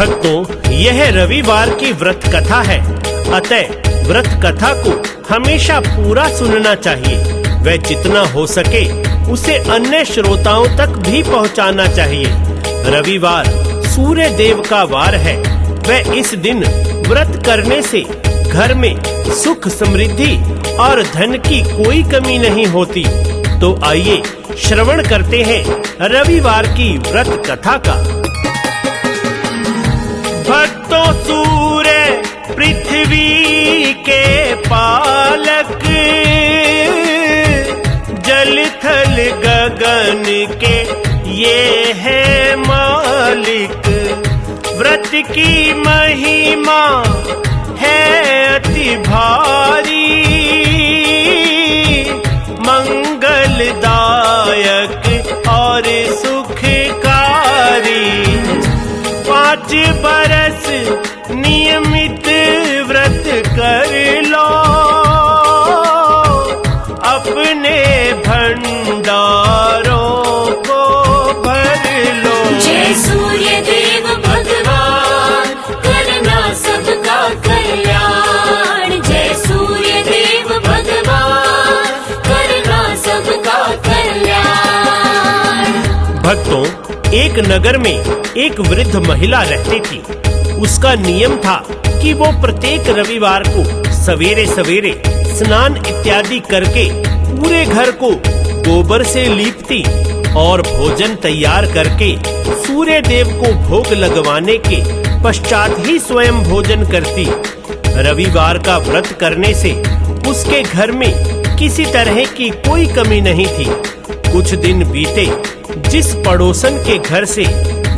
भक्तों, यह रविवार की व्रत कथा है, अतः व्रत कथा को हमेशा पूरा सुनना चाहिए व जितना हो सके उसे अन्य श्रोताओं तक भी पहुंचाना चाहिए। रविवार सूर्य देव का वार है व इस दिन व्रत करने से घर में सुख समृद्धि और धन की कोई कमी नहीं होती। तो आइए श्रवण करते हैं रविवार की व्रत कथा का। भक्तों, सूर्य पृथ्वी के पालक, जल थल गगन के ये है मालिक। व्रत की महिमा है अति भारी, मंगलदायक और सुखकारी। 5 बरस नियमित व्रत कर लो, अपने भंडारों को भर लो। जय सूर्य देव भगवान, करना सबका कल्याण। जय सूर्य देव भगवान, करना सबका कल्याण। भक्तों, एक नगर में एक वृद्ध महिला रहती थी। उसका नियम था कि वो प्रत्येक रविवार को सवेरे सवेरे स्नान इत्यादि करके पूरे घर को गोबर से लीपती और भोजन तैयार करके सूर्य देव को भोग लगवाने के पश्चात ही स्वयं भोजन करती। रविवार का व्रत करने से उसके घर में किसी तरह की कोई कमी नहीं थी। कुछ दिन बीते, जिस पड़ोसन के घर से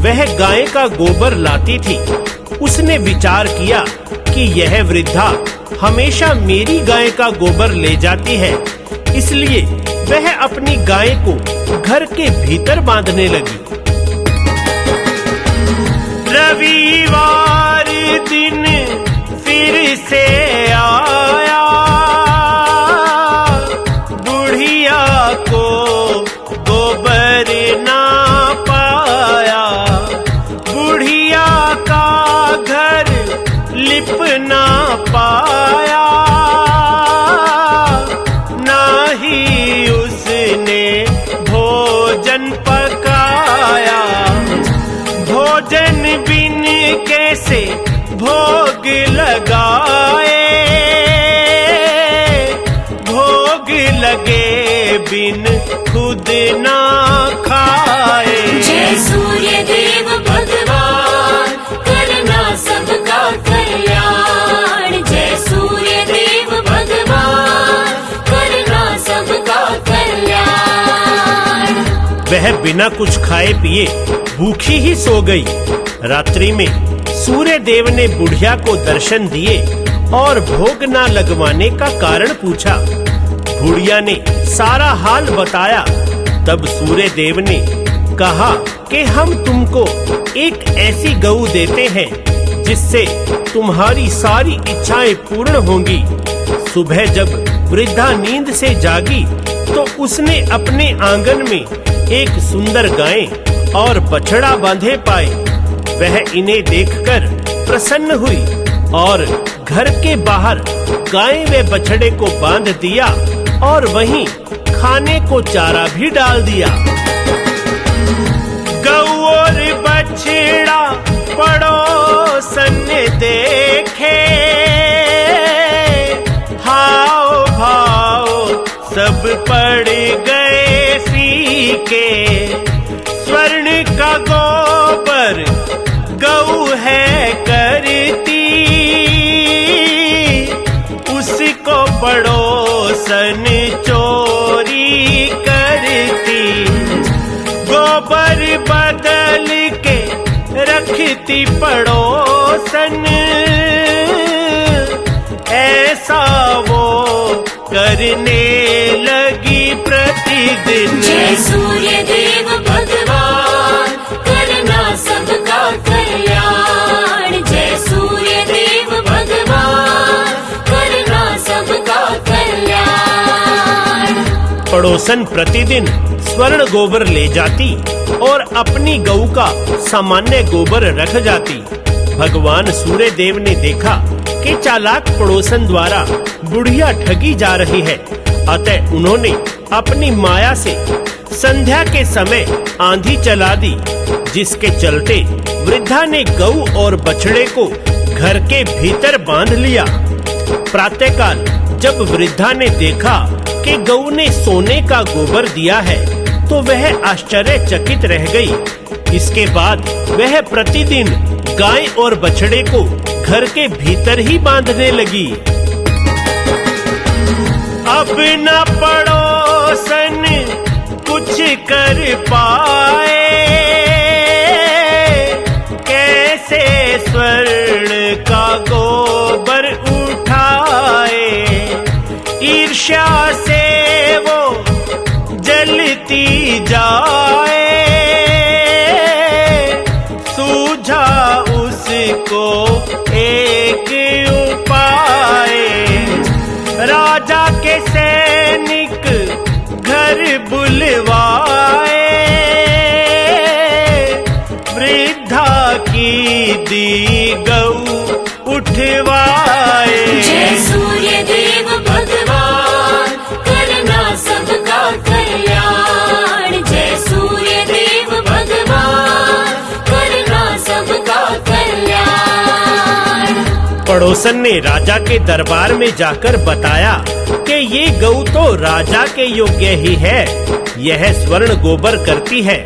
वह गाय का गोबर लाती थी, उसने विचार किया कि यह वृद्धा हमेशा मेरी गाय का गोबर ले जाती है, इसलिए वह अपनी गाय को घर के भीतर बांधने लगी। रविवार दिन फिर से आया, बुढ़िया को गोबर ना पाया। बुढ़िया का घर लिप ना पाया, ना ही उसने भोजन पकाया। भोजन बिन कैसे भोग लगाए, भोग लगे बिन खुद ना खाए। जय सूर्य देव भगवान, करना सबका कल्याण। जय सूर्य देव भगवान, करना सबका कल्याण। वह बिना कुछ खाए पिए भूखी ही सो गई। रात्रि में सूर्य देव ने बुढ़िया को दर्शन दिए और भोग न लगवाने का कारण पूछा। बुढ़िया ने सारा हाल बताया। तब सूर्य देव ने कहा कि हम तुमको एक ऐसी गऊ देते हैं जिससे तुम्हारी सारी इच्छाएं पूर्ण होंगी। सुबह जब वृद्धा नींद से जागी तो उसने अपने आंगन में एक सुंदर गाय और बछड़ा बांधे पाए। वह इन्हें देखकर प्रसन्न हुई और घर के बाहर गाय व बछड़े को बांध दिया और वहीं खाने को चारा भी डाल दिया। गऊ और बछड़ा पड़ोसन देखे, हाव भाव सब पड़ गए फीके। स्वर्ण का गोबर गऊ है करती, उसको पड़ोसन चोरी करती। गोबर बदल के रखती पड़ोसन, ऐसा वो करने लगी प्रतिदिन। जय सूर्य देव भगवान, करना सबका कल्याण। जय सूर्य देव भगवान, करना सबका कल्याण। पड़ोसन प्रतिदिन स्वर्ण गोबर ले जाती और अपनी गऊ का सामान्य गोबर रख जाती। भगवान सूर्य देव ने देखा कि चालाक पड़ोसन द्वारा बुढ़िया ठगी जा रही है, अतः उन्होंने अपनी माया से संध्या के समय आंधी चला दी, जिसके चलते वृद्धा ने गऊ और बछड़े को घर के भीतर बांध लिया। प्रातःकाल जब वृद्धा ने देखा कि गऊ ने सोने का गोबर दिया है, तो वह आश्चर्यचकित रह गई। इसके बाद वह प्रतिदिन गाय और बछड़े को घर के भीतर ही बांधने लगी। अब न पड़ोसन कुछ कर पाए, कैसे स्वर्ण का गोबर उठाए। ईर्ष्या से वो जलती जाए, सूझा उसको एक उपाय। राजा के सैनिक घर बुलवाए, वृद्धा की दी गऊ उठवाए। जय सूर्य देव भगवान, करना सबका कल्याण। जय सूर्य देव भगवान, करना सबका कल्याण। पड़ोसन ने राजा के दरबार में जाकर बताया कि ये गऊ तो राजा के योग्य ही है, यह स्वर्ण गोबर करती है,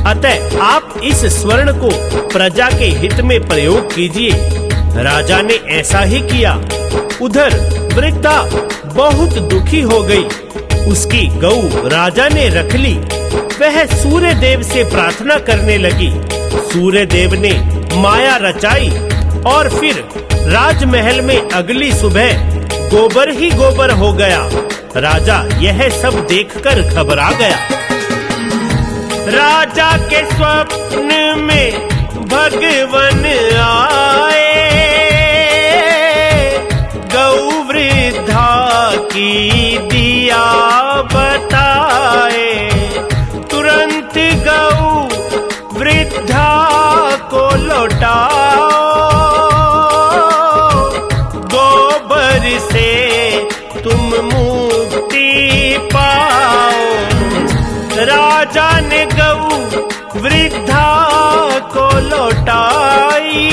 अतः आप इस स्वर्ण को प्रजा के हित में प्रयोग कीजिए। राजा ने ऐसा ही किया। उधर वृद्धा बहुत दुखी हो गई। उसकी गऊ राजा ने रख ली। वह सूर्य देव से प्रार्थना करने लगी। सूर्य देव ने माया रचाई और फिर राजमहल में अगली सुबह गोबर ही गोबर हो गया। राजा यह सब देखकर घबरा गया। राजा के स्वप्न में भगवान आए, गौ वृद्धा की दिया बताए। तुरंत गौ वृद्धा को लौटाओ, गोबर से तुम मुक्ति पाओ। राजा ने गऊ वृद्धा को लौटाई,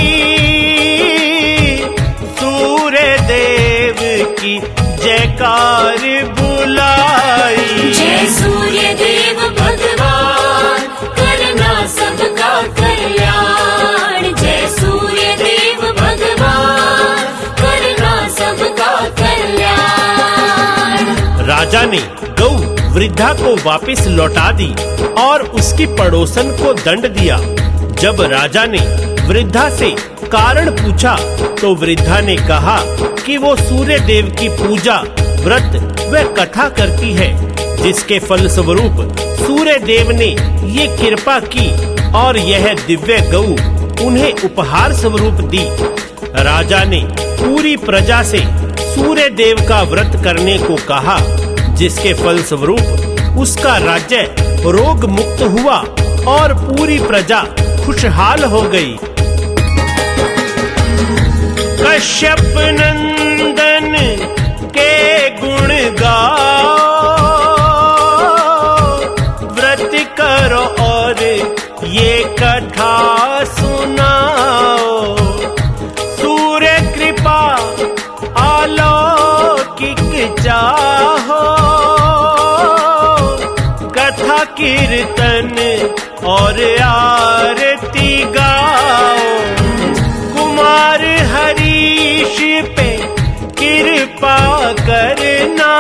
सूर्य देव की जयकार बुलाई। जय सूर्य देव भगवान, करना सबका कल्याण। जय सूर्य देव भगवान, करना सबका कल्याण। राजा ने गऊ वृद्धा को वापस लौटा दी और उसकी पड़ोसन को दंड दिया। जब राजा ने वृद्धा से कारण पूछा तो वृद्धा ने कहा कि वो सूर्य देव की पूजा, व्रत व कथा करती है, जिसके फल स्वरूप सूर्य देव ने ये कृपा की और यह दिव्य गऊ उन्हें उपहार स्वरूप दी। राजा ने पूरी प्रजा से सूर्य देव का व्रत करने को कहा, जिसके फल स्वरूप उसका राज्य रोग मुक्त हुआ और पूरी प्रजा खुशहाल हो गई। कश्यप नंदन के गुण गाओ, व्रत करो और ये कथा सुनाओ। सूर्य कृपा अलौकिक चाहो, कथा कीर्तन और आरती गाओ। कुमार हरीश पे कृपा करना,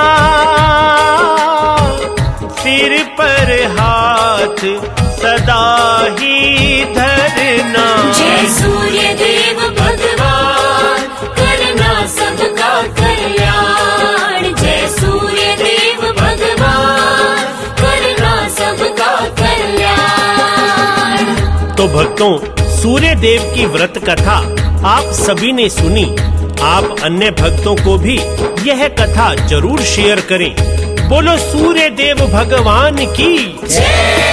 सिर पर हाथ सदा ही धरना। जय सूर्य देव भगवान, करना सबका कल्याण। जय सूर्य देव भगवान, करना सबका कल्याण। तो भक्तों, सूर्य देव की व्रत कथा आप सभी ने सुनी। आप अन्य भक्तों को भी यह कथा जरूर शेयर करें। बोलो सूर्य देव भगवान की जय।